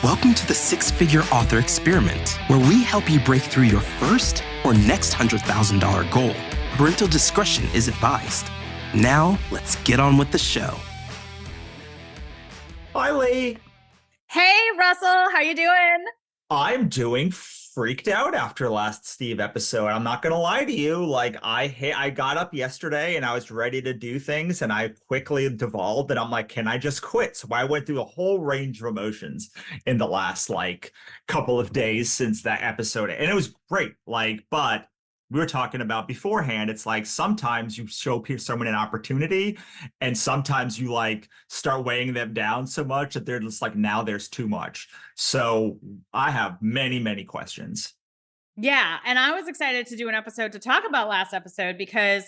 Welcome to the Six-Figure Author Experiment, where we help you break through your first or next $100,000 goal. Parental discretion is advised. Now, let's get on with the show. Hi, Lee. Hey, Russell. How you doing? I'm doing freaked out after last Steve episode. I'm not gonna lie to you. Like I got up yesterday and I was ready to do things, and I quickly devolved, and I'm like, can I just quit? So I went through a whole range of emotions in the last couple of days since that episode, and it was great. But we were talking about beforehand. It's like sometimes you show someone an opportunity, and sometimes you start weighing them down so much that they're just like, now there's too much. So I have many, many questions. Yeah. And I was excited to do an episode to talk about last episode because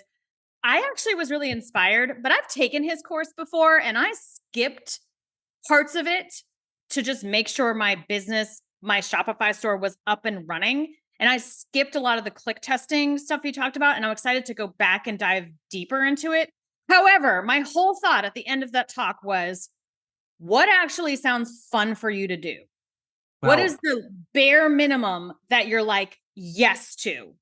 I actually was really inspired, but I've taken his course before and I skipped parts of it to just make sure my business, my Shopify store was up and running. And I skipped a lot of the click testing stuff he talked about. And I'm excited to go back and dive deeper into it. However, my whole thought at the end of that talk was, what actually sounds fun for you to do? What is the bare minimum that you're like, yes to?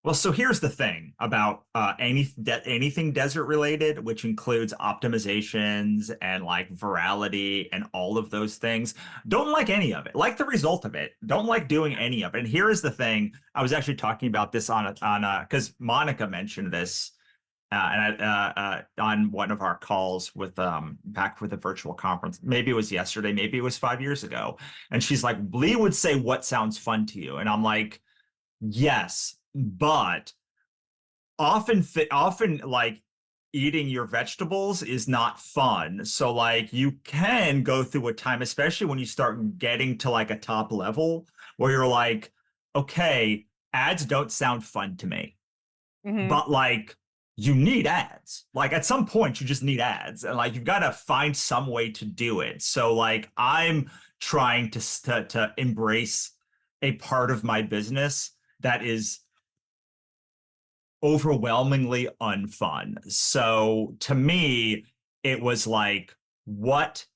Well, so here's the thing about anything desert related, which includes optimizations and virality and all of those things. Don't like any of it. Like the result of it. Don't like doing any of it. And here is the thing. I was actually talking about this because Monica mentioned this on one of our calls with back with the virtual conference. Maybe it was yesterday, maybe it was 5 years ago. And she's like, Lee would say, what sounds fun to you? And I'm like, yes, but often eating your vegetables is not fun. So you can go through a time, especially when you start getting to a top level where you're like, okay, ads don't sound fun to me. Mm-hmm. But you need ads. At some point you just need ads, and you've got to find some way to do it. So I'm trying to embrace a part of my business that is overwhelmingly unfun. So to me, it was what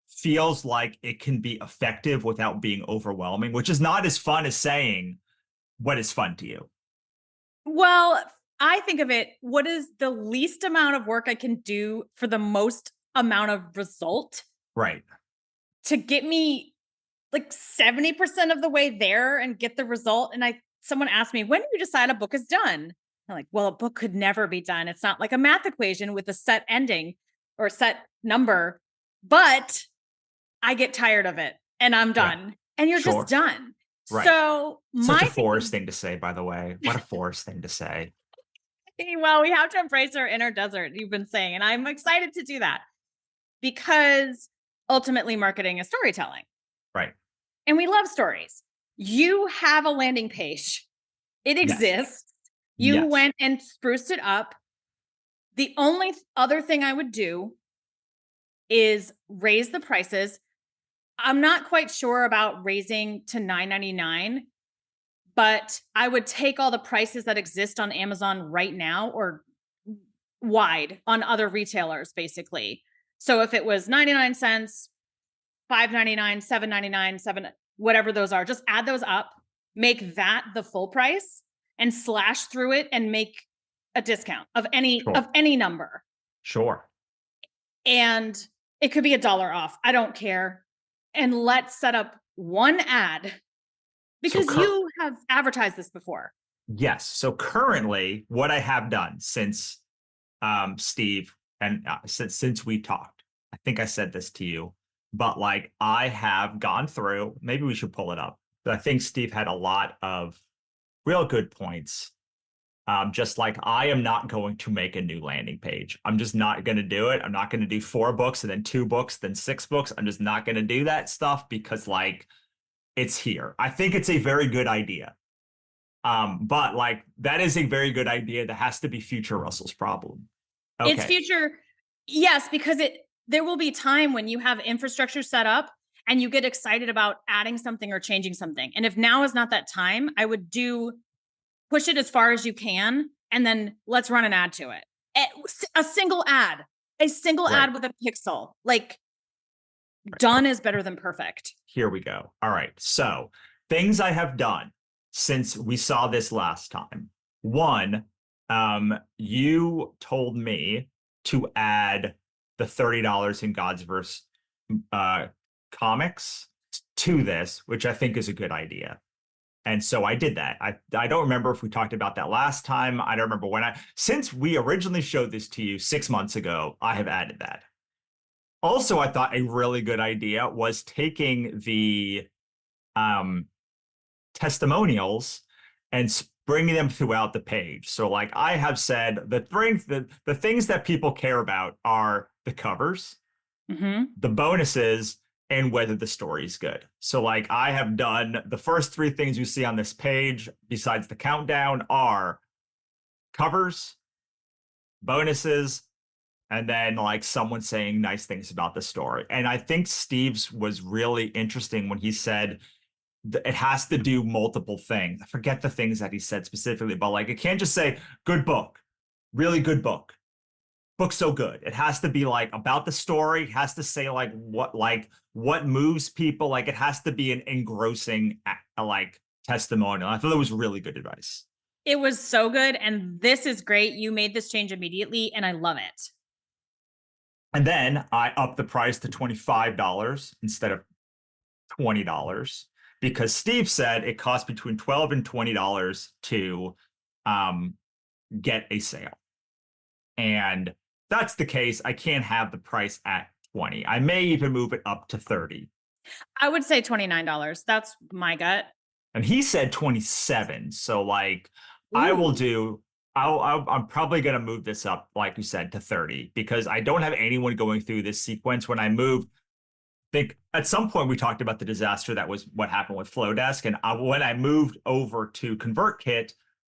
feels like it can be effective without being overwhelming, which is not as fun as saying what is fun to you. Well, I think of it, what is the least amount of work I can do for the most amount of result? Right. To get me 70% of the way there and get the result. And someone asked me, when do you decide a book is done? I'm like, well, a book could never be done. It's not like a math equation with a set ending or set number, but I get tired of it and I'm done. Yeah. And you're just done. Right. So such a Forrest thing to say, by the way. What a Forrest thing to say. Well, we have to embrace our inner desert, you've been saying, and I'm excited to do that because ultimately marketing is storytelling. Right. And we love stories. You have a landing page. It exists. You went and spruced it up. The only other thing I would do is raise the prices. I'm not quite sure about raising to $9.99, but I would take all the prices that exist on Amazon right now or wide on other retailers, basically. So if it was 99 cents, $5.99, $7.99, $7, whatever those are, just add those up, make that the full price and slash through it and make a discount of any number. Sure. And it could be $1 off. I don't care. And let's set up one ad because you have advertised this before. Yes. So currently what I have done since Steve and since we talked, I think I said this to you, but I have gone through, maybe we should pull it up, but I think Steve had a lot of real good points. Just I am not going to make a new landing page. I'm just not going to do it. I'm not going to do 4 books and then 2 books, then 6 books. I'm just not going to do that stuff because it's here. I think it's a very good idea. But that is a very good idea that has to be future Russell's problem. Okay. It's future. Yes, because there will be time when you have infrastructure set up and you get excited about adding something or changing something. And if now is not that time, I would push it as far as you can, and then let's run an ad to it. A single ad with a pixel. Done is better than perfect. Here we go. All right. So things I have done since we saw this last time. One, you told me to add the $30 in God's Verse comics to this, which I think is a good idea. And so I did that. I don't remember if we talked about that last time. I don't remember when since we originally showed this to you 6 months ago, I have added that. Also, I thought a really good idea was taking the testimonials and bringing them throughout the page. So like I have said, the things that people care about are the covers, the bonuses, and whether the story is good. So like I have done the first 3 things you see on this page, besides the countdown, are covers, bonuses, and then like someone saying nice things about the story. And I think Steve's was really interesting when he said it has to do multiple things. I forget the things that he said specifically, but like it can't just say good book, really good book. Book's so good. It has to be like about the story. It has to say like what moves people. Like it has to be an engrossing like testimonial. I thought that was really good advice. It was so good. And this is great. You made this change immediately and I love it. And then I upped the price to $25 instead of $20 because Steve said it costs between $12 and $20 to get a sale. And that's the case. I can't have the price at 20. I may even move it up to 30. I would say $29. That's my gut. And he said 27. So like Ooh. I'm probably going to move this up, like you said, to 30 because I don't have anyone going through this sequence. When I moved, I think at some point we talked about the disaster that was what happened with Flowdesk. And when I moved over to ConvertKit,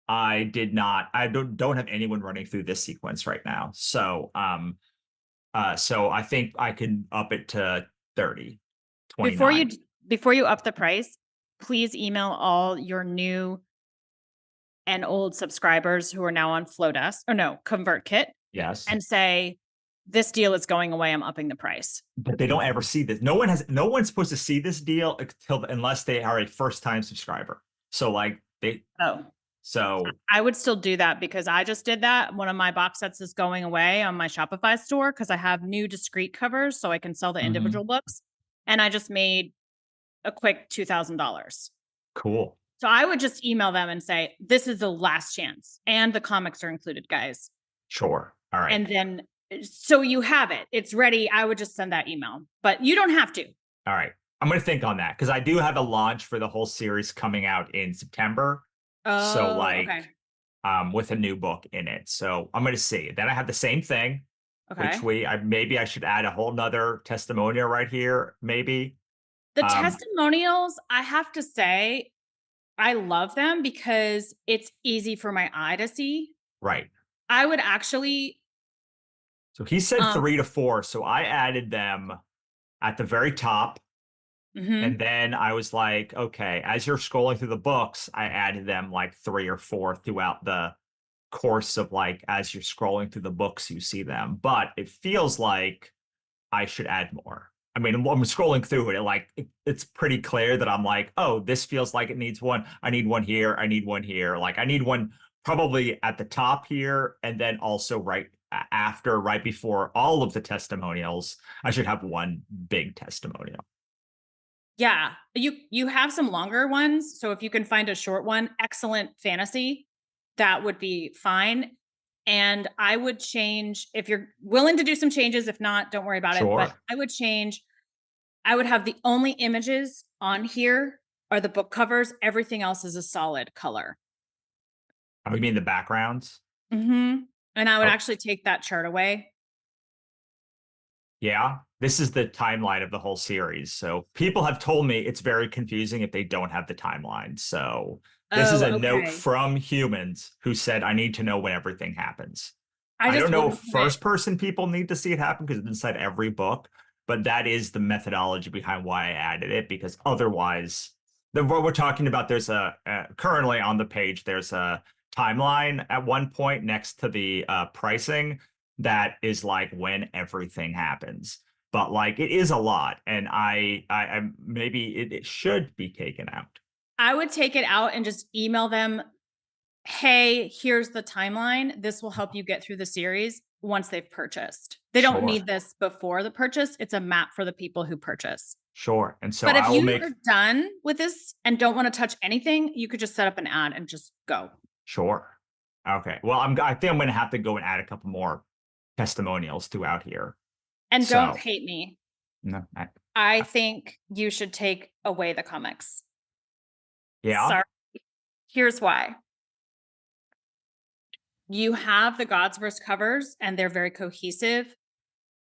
I don't have anyone running through this sequence right now. So, so I think I can up it to 30, 29. Before you up the price, please email all your new and old subscribers who are now on ConvertKit. Yes. And say, this deal is going away. I'm upping the price. But they don't ever see this. No one's supposed to see this deal unless they are a first-time subscriber. So like So I would still do that because I just did that. One of my box sets is going away on my Shopify store because I have new discrete covers so I can sell the individual books. And I just made a quick $2,000. Cool. So I would just email them and say, this is the last chance. And the comics are included, guys. Sure. All right. And then, so you have it. It's ready. I would just send that email, but you don't have to. All right. I'm going to think on that because I do have a launch for the whole series coming out in September. So like, with a new book in it. So I'm going to see. Then I have the same thing, which maybe I should add a whole nother testimonial right here. Maybe the testimonials, I have to say, I love them because it's easy for my eye to see. Right. I would actually. So he said 3 to 4. So I added them at the very top. And then I was like, okay, as you're scrolling through the books, I added them like 3 or 4 throughout the course of like, as you're scrolling through the books, you see them. But it feels like I should add more. I mean, I'm scrolling through it, it's pretty clear that I'm like, oh, this feels like it needs one. I need one here. I need one here. Like I need one probably at the top here. And then also right before all of the testimonials, I should have one big testimonial. Yeah, you have some longer ones. So if you can find a short one, excellent fantasy, that would be fine. And I would change if you're willing to do some changes. If not, don't worry about it. But I would change. I would have the only images on here are the book covers. Everything else is a solid color. Oh, you mean the backgrounds? And I would actually take that chart away. Yeah, this is the timeline of the whole series. So people have told me it's very confusing if they don't have the timeline. So this is a note from humans who said, I need to know when everything happens. I don't know if first person people need to see it happen because it's inside every book, but that is the methodology behind why I added it, because otherwise, what we're talking about, there's currently on the page, there's a timeline at one point next to the pricing that is like when everything happens. but like it is a lot, and I maybe it should be taken out. I would take it out and just email them, hey, here's the timeline. This will help you get through the series once they've purchased. They don't Sure. need this before the purchase. It's a map for the people who purchase. Sure. And so But if I will you make are done with this and don't want to touch anything, you could just set up an ad and just go. sure. Okay. Well, I think I'm going to have to go and add a couple more testimonials throughout here. And don't So, hate me. no, I think you should take away the comics. yeah, Sorry. Here's why. You have the Godsverse covers and they're very cohesive.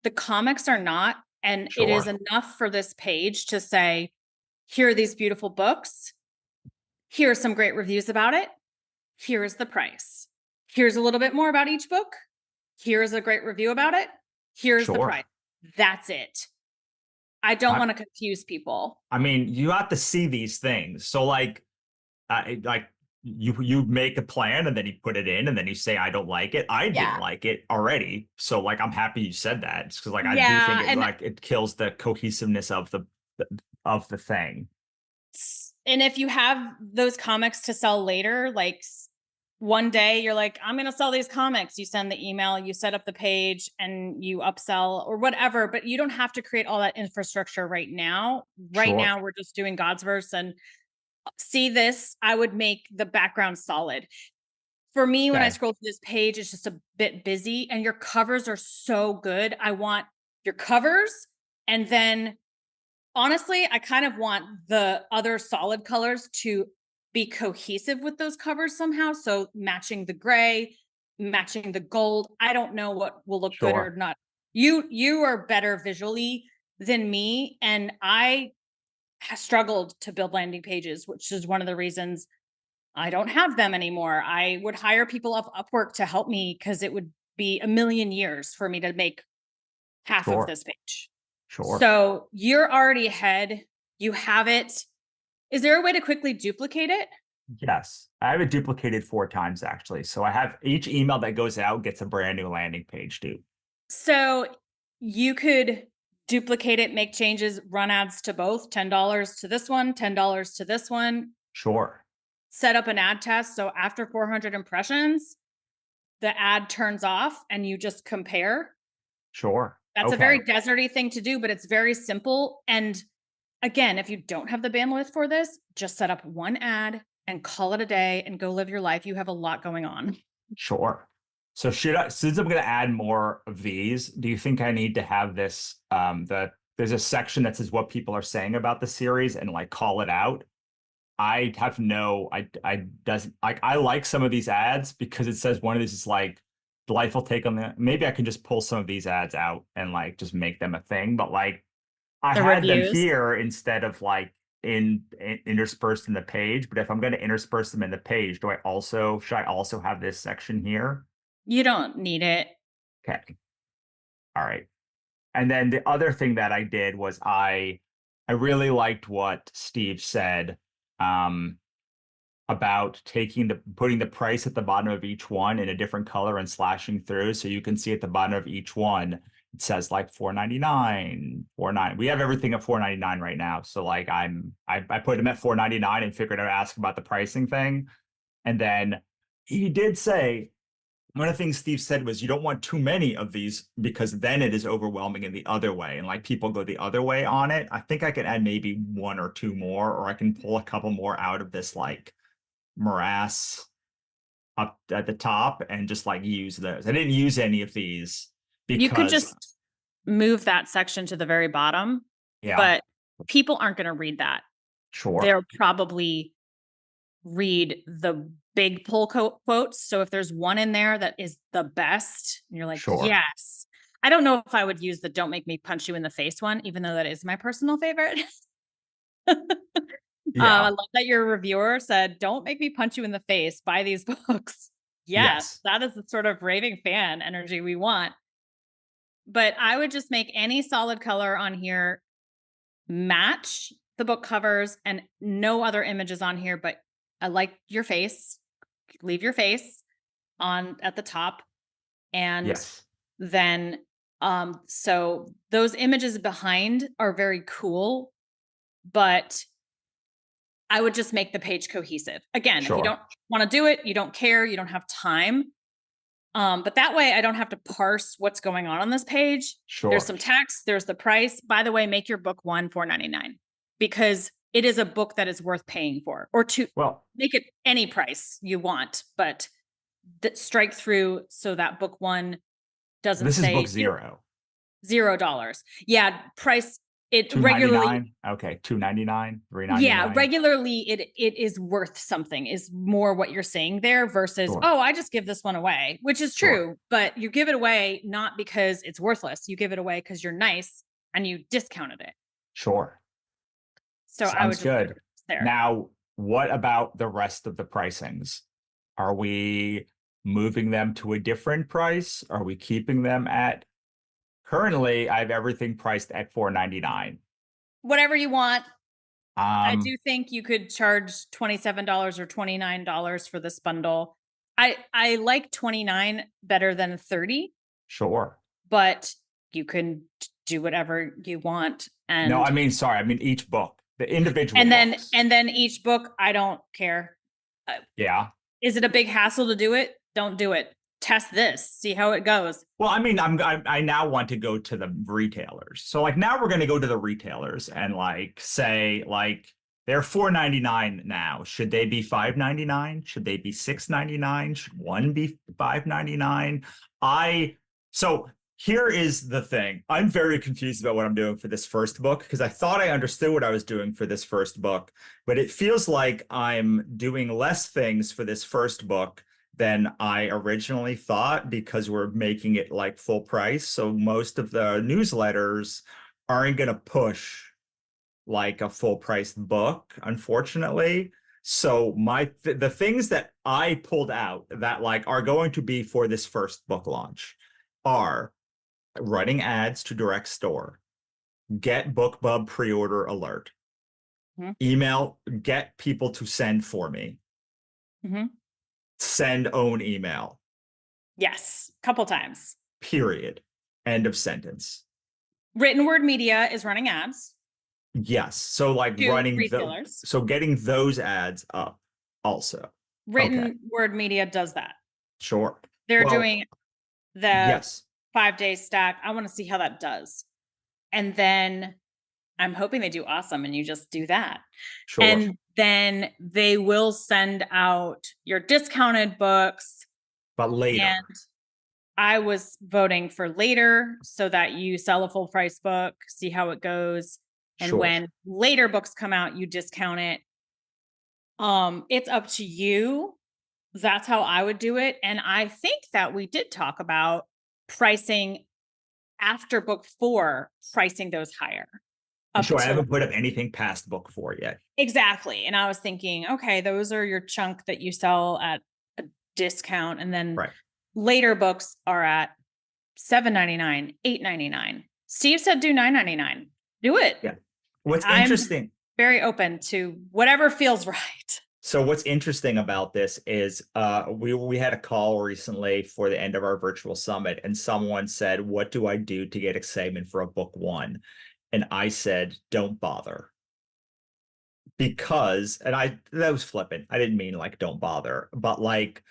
The comics are not. And it is sure. enough for this page to say, here are these beautiful books. Here are some great reviews about it. Here is the price. Here's a little bit more about each book. Here's a great review about it. Here's the Sure. price. That's it. I don't want to confuse people. I mean, you have to see these things. So like you make a plan and then you put it in and then you say I don't like it. I didn't like it already. So like I'm happy you said that. It's because like I do think it like it kills the cohesiveness of the thing. And if you have those comics to sell later, like one day you're like, I'm going to sell these comics. You send the email, you set up the page and you upsell or whatever, but you don't have to create all that infrastructure right now. Right Sure. now, we're just doing Godsverse and see this. I would make the background solid. For me, when I scroll through this page, it's just a bit busy and your covers are so good. I want your covers. And then honestly, I kind of want the other solid colors to be cohesive with those covers somehow. So matching the gray, matching the gold. I don't know what will look good or not. You are better visually than me. And I have struggled to build landing pages, which is one of the reasons I don't have them anymore. I would hire people off Upwork to help me because it would be a million years for me to make half of this page. Sure. So you're already ahead. You have it. Is there a way to quickly duplicate it? Yes. I have it duplicated 4 times actually. So I have each email that goes out gets a brand new landing page too. So you could duplicate it, make changes, run ads to both, $10 to this one, $10 to this one. Sure. Set up an ad test. So after 400 impressions, the ad turns off and you just compare. Sure. That's a very deserty thing to do, but it's very simple. And again, if you don't have the bandwidth for this, just set up one ad and call it a day and go live your life. You have a lot going on. Sure. So since I'm going to add more of these, do you think I need to have this, there's a section that says what people are saying about the series and like call it out? I like some of these ads because it says one of these is like delightful take on the, maybe I can just pull some of these ads out and like just make them a thing, but like I had them here instead of like interspersed in the page. But if I'm going to intersperse them in the page, should I also have this section here? You don't need it. Okay. All right. And then the other thing that I did was I really liked what Steve said about putting the price at the bottom of each one in a different color and slashing through. So you can see at the bottom of each one, it says like $4.99, $4.99. We have everything at $4.99 right now. So like I put them at $4.99 and figured I'd ask about the pricing thing. And then he did say, one of the things Steve said was you don't want too many of these because then it is overwhelming in the other way. And like people go the other way on it. I think I can add maybe 1 or 2 more, or I can pull a couple more out of this like morass up at the top and just like use those. I didn't use any of these because you could just move that section to the very bottom. Yeah. But people aren't going to read that. Sure. They'll probably read the big pull quotes. So if there's one in there that is the best, and you're like, yes. I don't know if I would use the don't make me punch you in the face one, even though that is my personal favorite. I love that your reviewer said, don't make me punch you in the face. Buy these books. Yes, that is the sort of raving fan energy we want. But I would just make any solid color on here match the book covers and no other images on here, but I like your face. Leave your face on at the top. And then So those images behind are very cool, but I would just make the page cohesive. Again, if you don't Sure. want to do it, you don't care, you don't have time. But that way I don't have to parse what's going on this page. There's Sure. some text, there's the price. By the way, make your book one $4.99 because it is a book that is worth paying for, or to Well, make it any price you want, but strike through so that book one doesn't this is say book zero. $0. Yeah, price it regularly. $2.99. Okay, $2.99, Yeah, $3.99. regularly it is worth something, is more what you're saying there versus, Sure. oh, I just give this one away, which is Sure. true, but you give it away not because it's worthless. You give it away because you're nice and you discounted it. Sure. So I would Sounds just put good. it there. Now, what about the rest of the pricings? Are we moving them to a different price? Are we keeping them at currently I have everything priced at $4.99. Whatever you want. I Um, do think you could charge $27 or $29 for this bundle. I like 29 better than 30, sure. but you can do whatever you want. No, And I mean, sorry, I mean each book, the individual books. and then each book, I don't care. Uh, Yeah. Is it a big hassle to do it? Don't do it. Test this, see how it goes. Well, I mean, I now want to go to the retailers. So like now we're going to go to the retailers and like say like they're $4.99 now. Should they be $5.99? Should they be $6.99? Should one be $5.99? So here is the thing. I'm very confused about what I'm doing for this first book because I thought I understood what I was doing for this first book, but it feels like I'm doing less things for this first book than I originally thought because we're making it like full price. So most of the newsletters aren't going to push like a full price book, unfortunately. So the things that I pulled out that like are going to be for this first book launch are running ads to direct store, get BookBub pre-order alert, email, get people to send for me, send own email. Yes, couple times. Period. End of sentence. Written word media is running ads. Yes. So like To running retailers. so getting those ads up also. Written word media does that. Sure. They're doing the yes. 5-day stack. I want to see how that does. And then I'm hoping they do awesome and you just do that. Sure. And then they will send out your discounted books. But later. And I was voting for later so that you sell a full price book, see how it goes. And when later books come out, you discount it. It's up to you. That's how I would do it. And I think that we did talk about pricing after book 4, pricing those higher. Sure, I haven't put up anything past book 4 yet. Exactly. And I was thinking, okay, those are your chunk that you sell at a discount. And then later books are at $7.99, $8.99. Steve said do $9.99. Do it. Yeah. What's interesting? Very open to whatever feels right. So what's interesting about this is we had a call recently for the end of our virtual summit, and someone said, "What do I do to get excitement for a book 1?" And I said, "Don't bother." Because, and that was flippant. I didn't mean like don't bother, but like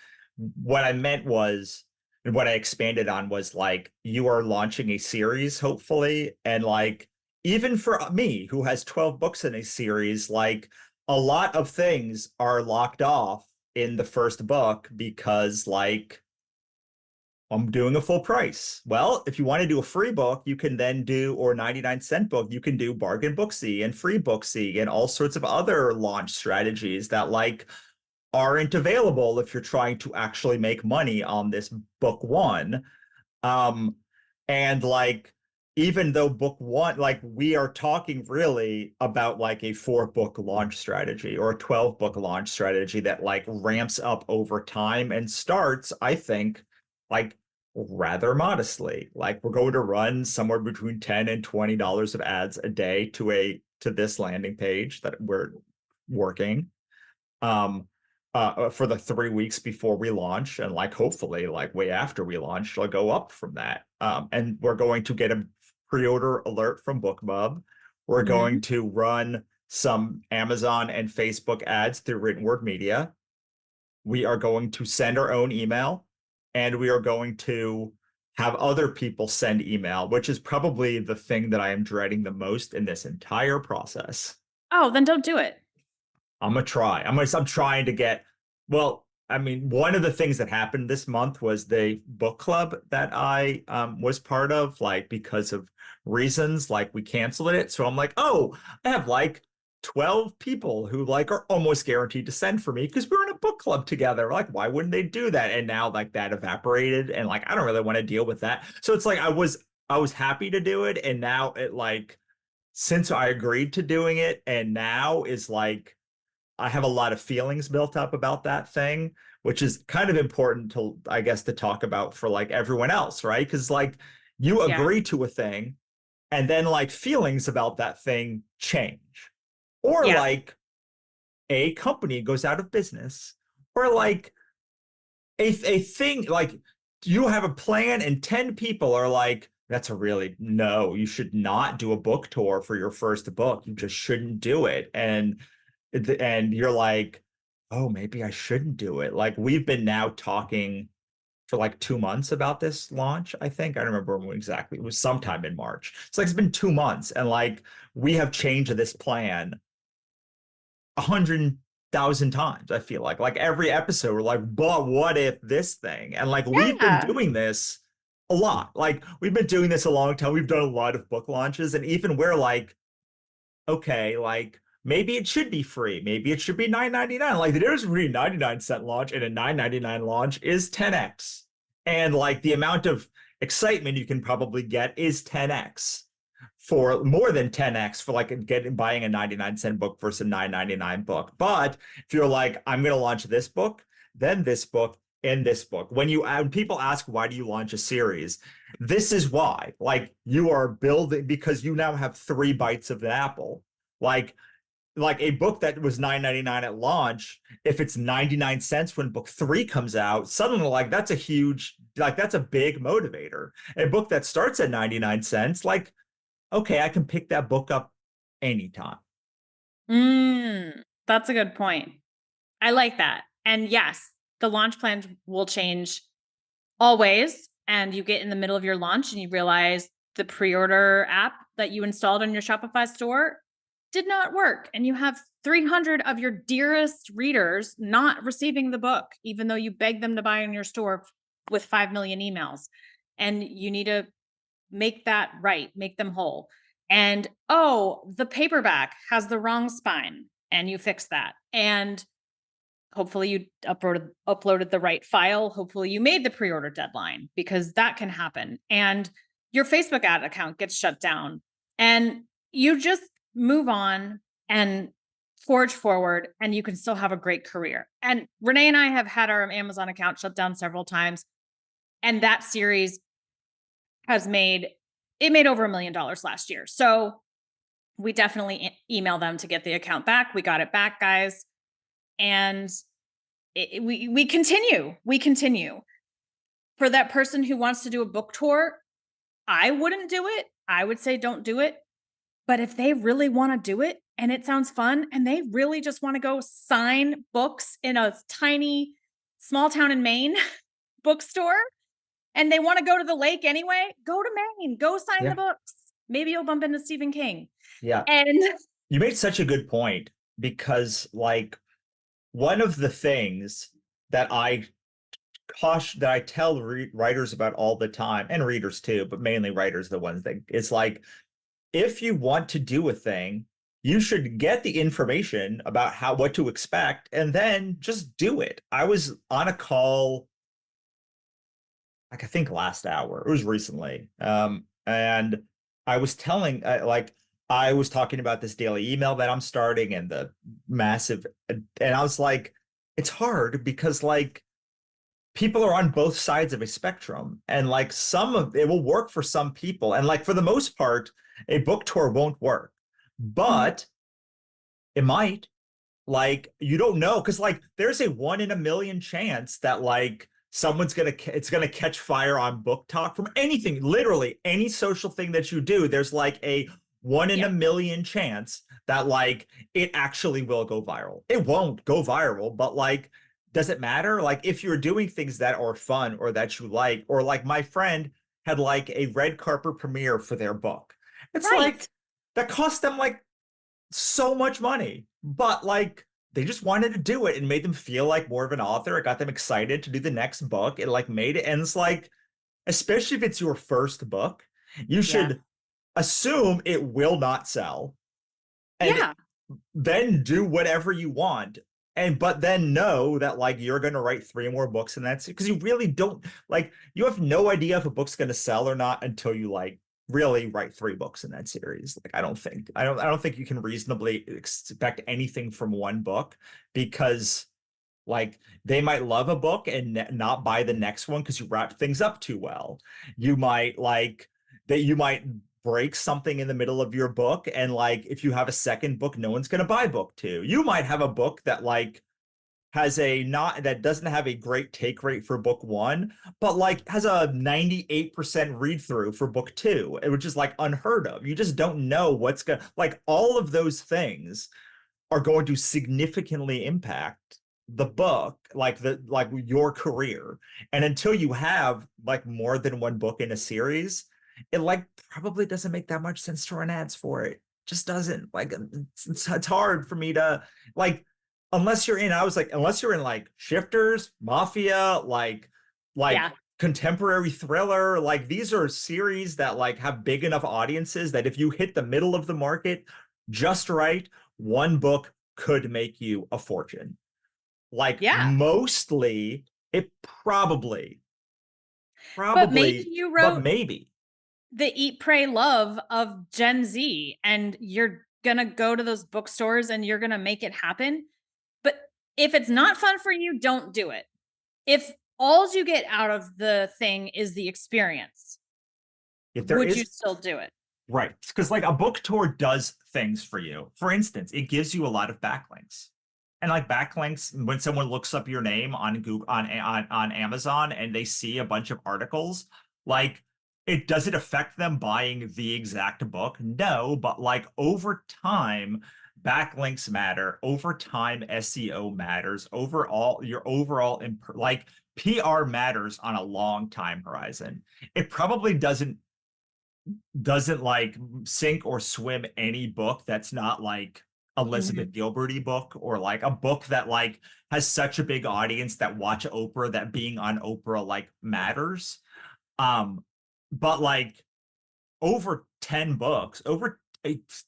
what I meant was, and what I expanded on was like you are launching a series, hopefully, and like even for me who has 12 books in a series, like a lot of things are locked off in the first book because like I'm doing a full price. Well, if you want to do a free book, you can then do, or 99-cent book, you can do bargain Booksy and free Booksy and all sorts of other launch strategies that like aren't available if you're trying to actually make money on this book 1. And like, even though book 1, like we are talking really about like a 4-book launch strategy or a 12-book launch strategy that like ramps up over time and starts, I think, like rather modestly. Like we're going to run somewhere between $10 and $20 of ads a day to this landing page that we're working. for the 3 weeks before we launch, and like hopefully like way after we launch, it'll go up from that. And we're going to get a pre-order alert from BookBub. We're going to run some Amazon and Facebook ads through written word media. We are going to send our own email, and we are going to have other people send email, which is probably the thing that I am dreading the most in this entire process. Oh, then don't do it. I'm gonna try. I'm trying to get. Well, I mean, one of the things that happened this month was the book club that I was part of, like because of reasons, like we canceled it. So I'm like, oh, I have like 12 people who like are almost guaranteed to send for me because we're in a book club together. Like, why wouldn't they do that? And now like that evaporated, and like I don't really want to deal with that. So it's like I was happy to do it, and now it like since I agreed to doing it, and now is like I have a lot of feelings built up about that thing, which is kind of important to, I guess, to talk about for like everyone else, right? Because like you agree to a thing, and then like feelings about that thing change, or like a company goes out of business, or like a thing like you have a plan and 10 people are like, that's a really no, you should not do a book tour for your first book. You just shouldn't do it. And you're like, oh, maybe I shouldn't do it. Like we've been now talking for like 2 months about this launch. I think I don't remember when exactly. It was sometime in March. It's like it's been 2 months, and like we have changed this plan 100,000 times. I feel like every episode we're like, but what if this thing? And like we've been doing this a lot. Like we've been doing this a long time. We've done a lot of book launches, and even we're like, okay, like maybe it should be free. Maybe it should be $9.99. Like the difference between a 99-cent launch and a $9.99 launch is 10x. And like the amount of excitement you can probably get is 10x, for more than 10x for like buying a 99-cent book versus a $9.99 book. But if you're like, I'm going to launch this book, then this book, and this book. When people ask, why do you launch a series? This is why. Like you are building, because you now have 3 bites of the apple. Like a book that was $9.99 at launch, if it's 99 cents when book 3 comes out, suddenly like that's a big motivator. A book that starts at 99 cents, like, okay, I can pick that book up anytime. That's a good point. I like that. And yes, the launch plans will change always. And you get in the middle of your launch and you realize the pre-order app that you installed on your Shopify store did not work. And you have 300 of your dearest readers not receiving the book, even though you begged them to buy in your store with 5 million emails. And you need to make that right, make them whole. And oh, the paperback has the wrong spine, and you fix that. And hopefully you uploaded the right file. Hopefully you made the pre-order deadline, because that can happen. And your Facebook ad account gets shut down, and you just move on and forge forward, and you can still have a great career. And Renee and I have had our Amazon account shut down several times. And that series has made over $1 million last year. So we definitely email them to get the account back. We got it back, guys. And we continue. For that person who wants to do a book tour, I wouldn't do it. I would say don't do it. But if they really want to do it and it sounds fun, and they really just want to go sign books in a tiny small town in Maine bookstore, and they want to go to the lake anyway, go to Maine, go sign the books. Maybe you'll bump into Stephen King. Yeah. And you made such a good point, because like one of the things that I tell writers about all the time, and readers too, but mainly writers, the ones that it's like, if you want to do a thing, you should get the information about what to expect, and then just do it. I was on a call, like I think last hour, it was recently, and I was telling I was talking about this daily email that I'm starting, and the massive, and I was like, it's hard because like people are on both sides of a spectrum, and like some of it will work for some people, and like for the most part a book tour won't work, but it might. like you don't know, because like there's a 1 in a million chance that like it's gonna catch fire on book talk from anything, literally any social thing that you do. There's like a 1 in a million chance that like it actually will go viral. It won't go viral, but like, does it matter? Like if you're doing things that are fun or that you like, or like my friend had like a red carpet premiere for their book. It's Right. like that cost them like so much money, but like they just wanted to do it and made them feel like more of an author. It got them excited to do the next book. It like made it, and it's like, especially if it's your first book, you Yeah. should assume it will not sell and Yeah. then do whatever you want. And but then know that like you're gonna write 3 more books, and that's because you really don't like, you have no idea if a book's gonna sell or not until you like really write 3 books in that series. Like I don't think you can reasonably expect anything from one book, because like they might love a book and not buy the next one because you wrap things up too well. You might like that you might break something in the middle of your book, and like if you have a second book, no one's going to buy book 2. You might have a book that like has a not that doesn't have a great take rate for book 1, but like has a 98% read through for book 2, which is like unheard of. You just don't know what's going to, like, all of those things are going to significantly impact the book, like your career. And until you have like more than one book in a series, it like probably doesn't make that much sense to run ads for it. Just doesn't. Like it's hard for me to like, unless you're in, I was like, unless you're in like Shifters, Mafia, like Yeah. contemporary thriller, like these are series that like have big enough audiences that if you hit the middle of the market just right, one book could make you a fortune. Like Yeah. mostly, it But maybe probably, you but wrote maybe. the Eat, Pray, Love of Gen Z, and you're gonna go to those bookstores and you're gonna make it happen. But if it's not fun for you, don't do it. If all you get out of the thing is the experience, If there would you is, still do it? right, because like a book tour does things for you. For instance, it gives you a lot of backlinks. And like backlinks, when someone looks up your name on Google, on Amazon, and they see a bunch of articles, like does it affect them buying the exact book? No, but like over time, backlinks matter. Over time, SEO matters. Overall, your overall like PR matters on a long time horizon. It probably doesn't like sink or swim any book that's not like Elizabeth Mhm. Gilberty book, or like a book that like has such a big audience that watch Oprah, that being on Oprah like matters. Um, but like over 10 books, over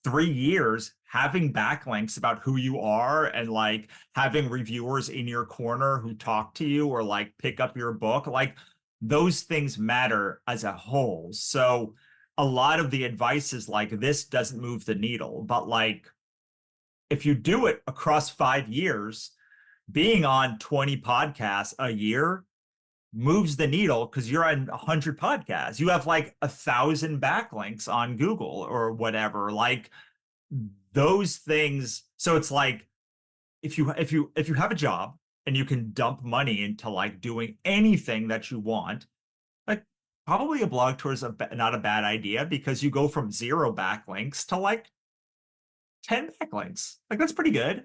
3 years, having backlinks about who you are and like having reviewers in your corner who talk to you or like pick up your book, like those things matter as a whole. So a lot of the advice is like, this doesn't move the needle, but like if you do it across 5 years, being on 20 podcasts a year moves the needle, because you're on 100 podcasts. You have like 1,000 backlinks on Google or whatever. Like those things. So it's like if you have a job and you can dump money into like doing anything that you want, like probably a blog tour is not a bad idea, because you go from 0 backlinks to like 10 backlinks. Like that's pretty good.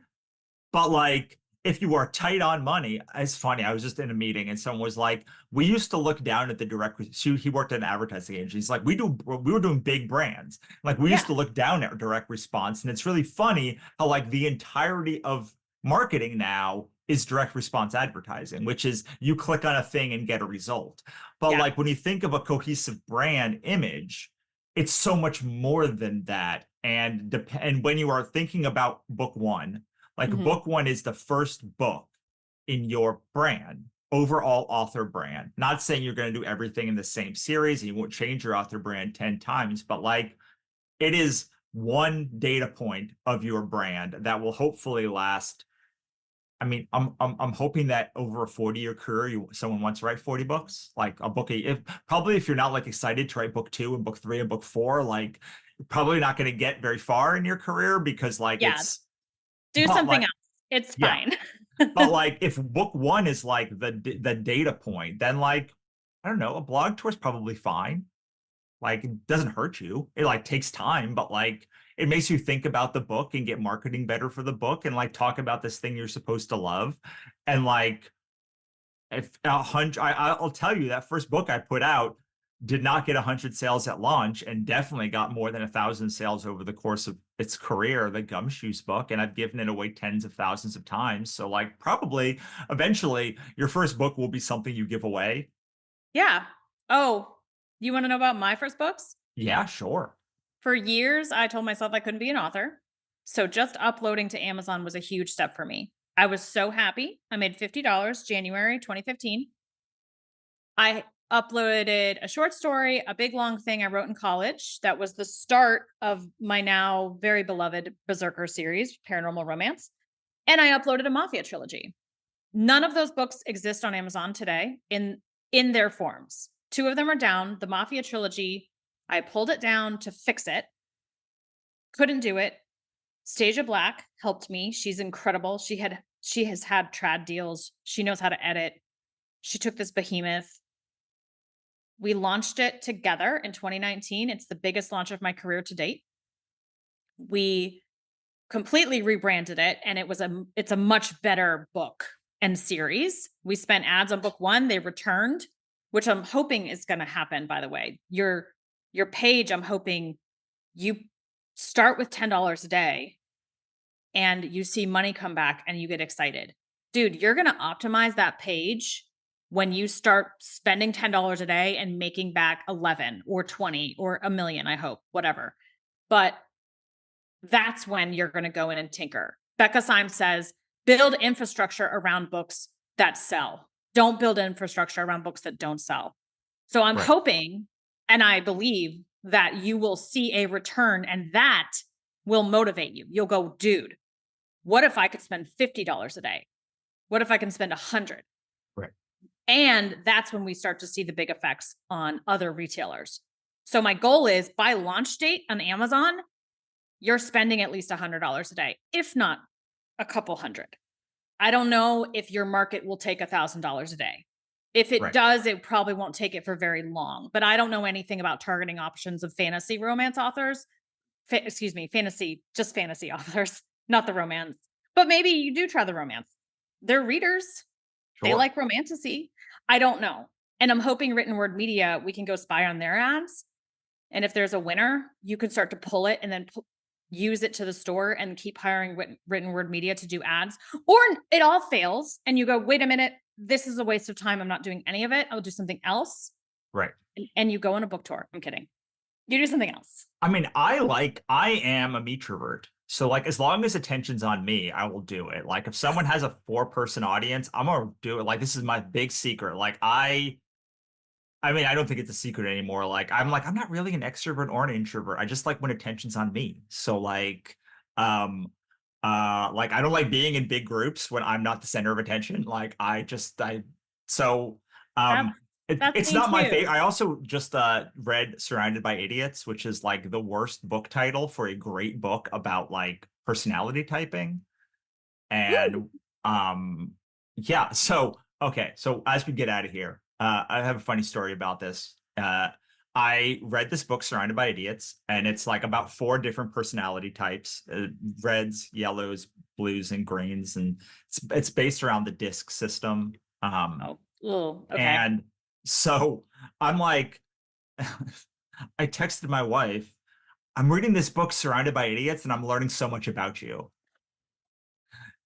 But like, if you are tight on money, it's funny. I was just in a meeting and someone was like, "We used to look down at the direct." He worked at an advertising agency. He's like, we were doing big brands. Like we used Yeah. to look down at direct response, and it's really funny how like the entirety of marketing now is direct response advertising, which is you click on a thing and get a result. But Yeah. like when you think of a cohesive brand image, it's so much more than that. And when you are thinking about book 1, like Mhm. book 1 is the first book in your brand, overall author brand. Not saying you're going to do everything in the same series and you won't change your author brand 10 times, but like it is one data point of your brand that will hopefully last. I mean, I'm hoping that over a 40-year career, someone wants to write 40 books, like a book. If you're not like excited to write book 2 and book 3 and book 4, like you're probably not going to get very far in your career, because like Yeah. it's, Do but something like else. It's Yeah. fine. But like if book one is like the data point, then like, I don't know, a blog tour is probably fine. Like it doesn't hurt you. It like takes time, but like it makes you think about the book and get marketing better for the book and like talk about this thing you're supposed to love. And like if 100, I'll tell you that first book I put out did not get 100 sales at launch and definitely got more than 1,000 sales over the course of its career, the Gumshoes book, and I've given it away tens of thousands of times. So like probably eventually your first book will be something you give away. Yeah. Oh, you want to know about my first books? Yeah, sure. For years, I told myself I couldn't be an author. So just uploading to Amazon was a huge step for me. I was so happy. I made $50 January 2015. I uploaded a short story, a big long thing I wrote in college. That was the start of my now very beloved Berserker series, Paranormal Romance. And I uploaded a Mafia trilogy. None of those books exist on Amazon today in their forms. Two of them are down. The Mafia trilogy, I pulled it down to fix it. Couldn't do it. Stasia Black helped me. She's incredible. She has had trad deals. She knows how to edit. She took this behemoth. We launched it together in 2019. It's the biggest launch of my career to date. We completely rebranded it, and it's a much better book and series. We spent ads on book one. They returned, which I'm hoping is going to happen, by the way. Your page, I'm hoping you start with $10 a day and you see money come back and you get excited. Dude, you're going to optimize that page when you start spending $10 a day and making back 11 or 20 or a million, I hope, whatever. But that's when you're going to go in and tinker. Becca Syme says, build infrastructure around books that sell. Don't build infrastructure around books that don't sell. So I'm hoping, and I believe that you will see a return, and that will motivate you. You'll go, dude, what if I could spend $50 a day? What if I can spend 100? Right. And that's when we start to see the big effects on other retailers. So my goal is by launch date on Amazon, you're spending at least $100 a day, if not a couple hundred. I don't know if your market will take $1,000 a day. If it does, it probably won't take it for very long. But I don't know anything about targeting options of fantasy romance authors. Just fantasy authors, not the romance. But maybe you do try the romance. They're readers. They like romantasy. I don't know. And I'm hoping Written Word Media, we can go spy on their ads. And if there's a winner, you can start to pull it and then use it to the store and keep hiring Written Word Media to do ads. Or it all fails and you go, wait a minute, this is a waste of time. I'm not doing any of it. I'll do something else. Right. And you go on a book tour. I'm kidding. You do something else. I mean, I am a metrovert. So like, as long as attention's on me, I will do it. Like if someone has a 4-person audience, I'm going to do it. Like, this is my big secret. Like I mean, I don't think it's a secret anymore. I'm not really an extrovert or an introvert. I just like when attention's on me. So like I don't like being in big groups when I'm not the center of attention. It's not my favorite. I also just read Surrounded by Idiots, which is like the worst book title for a great book about like personality typing. And yeah, so okay, so as we get out of here, I have a funny story about this. I read this book, Surrounded by Idiots, and it's like about 4 different personality types: reds, yellows, blues, and greens, and it's based around the DISC system. Okay. And so I'm like, I texted my wife, I'm reading this book, Surrounded by Idiots, and I'm learning so much about you.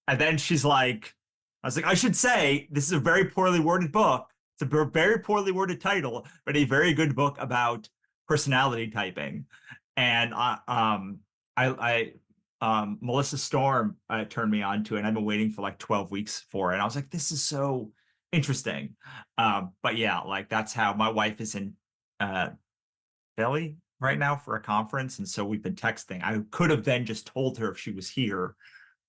And then she's like, I was like, I should say, this is a very poorly worded book. It's a very poorly worded title, but a very good book about personality typing. And Melissa Storm turned me on to it, and I've been waiting for like 12 weeks for it. And I was like, this is so interesting. But yeah, like that's how my wife is in Philly right now for a conference. And so we've been texting. I could have then just told her if she was here,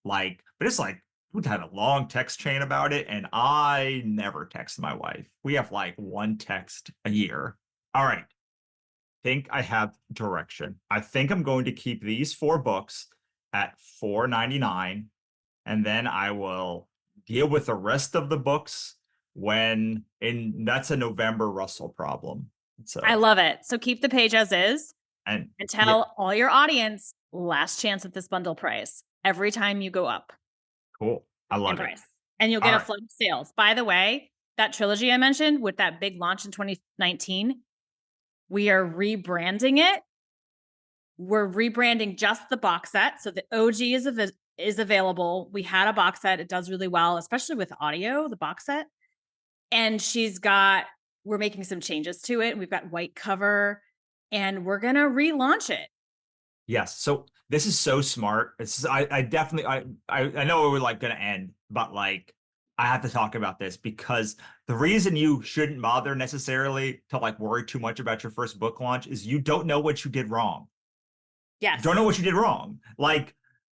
but it's like, we've had a long text chain about it, and I never text my wife. We have like 1 text a year. All right. Think I have direction. I think I'm going to keep these 4 books at $4.99 and then I will deal with the rest of the books that's a November Russell problem. So I love it. So keep the page as is and tell all your audience last chance at this bundle price every time you go up. Cool. I love price. it. And you'll get a flood of sales. By the way, that trilogy I mentioned with that big launch in 2019, we are rebranding it. We're rebranding just the box set. So the OG is available. We had a box set. It does really well, especially with audio, the box set. And we're making some changes to it. We've got white cover and we're going to relaunch it. Yes. So this is so smart. I definitely, I know we're like going to end, but like, I have to talk about this because the reason you shouldn't bother necessarily to like worry too much about your first book launch is you don't know what you did wrong. Yes. You don't know what you did wrong. Like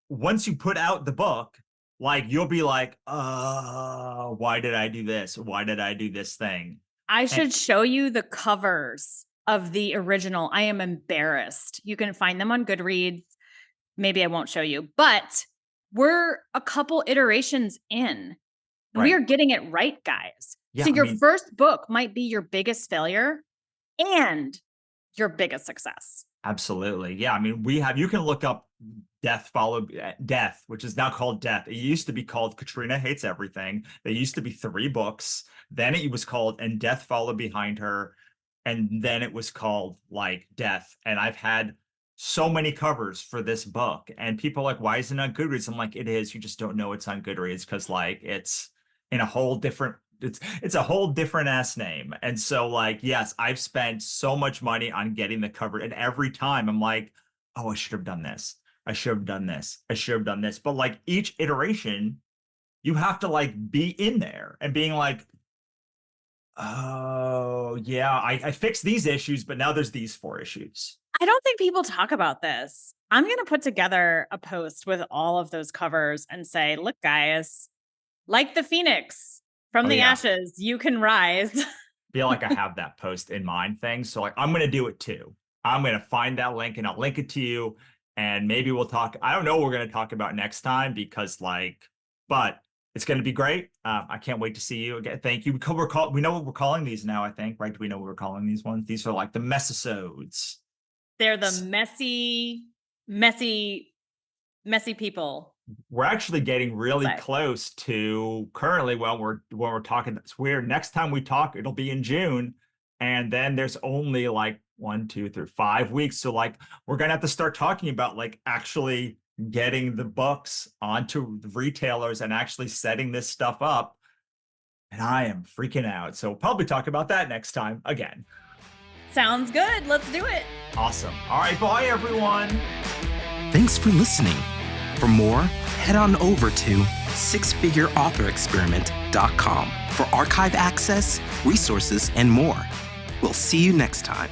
once you put out the book, like you'll be like, why did I do this? Why did I do this thing? I should show you the covers of the original. I am embarrassed. You can find them on Goodreads. Maybe I won't show you, but we're a couple iterations in. Right. We are getting it right, guys. Yeah, so your first book might be your biggest failure and your biggest success. Absolutely. Yeah. I mean, you can look up Death, which is now called Death. It used to be called Katrina Hates Everything. There used to be 3 books. Then it was called And Death Followed Behind Her. And then it was called like Death. And I've had so many covers for this book. And people are like, why isn't it on Goodreads? I'm like, it is. You just don't know it's on Goodreads because like it's in a whole different it's a whole different ass name. And so like, yes, I've spent so much money on getting the cover. And every time I'm like, oh, I should have done this. I should have done this. I should have done this. But like each iteration, you have to like be in there and being like, oh yeah, I fixed these issues, but now there's these 4 issues. I don't think people talk about this. I'm going to put together a post with all of those covers and say, look, guys, like the Phoenix from the ashes, you can rise. Feel like I have that post in mind thing. So like, I'm going to do it too. I'm going to find that link and I'll link it to you. And maybe we'll talk. I don't know what we're going to talk about next time because but it's going to be great. I can't wait to see you again. Thank you. We know what we're calling these now, I think, right? Do we know what we're calling these ones? These are like the messisodes. They're the messy people. We're actually getting really close to currently when we're talking. It's weird. Next time we talk, it'll be in June. And then there's only like 1, 2, 3, 5 weeks. So like, we're going to have to start talking about like actually getting the books onto the retailers and actually setting this stuff up. And I am freaking out. So we'll probably talk about that next time again. Sounds good. Let's do it. Awesome. All right. Bye, everyone. Thanks for listening. For more, head on over to sixfigureauthorexperiment.com for archive access, resources, and more. We'll see you next time.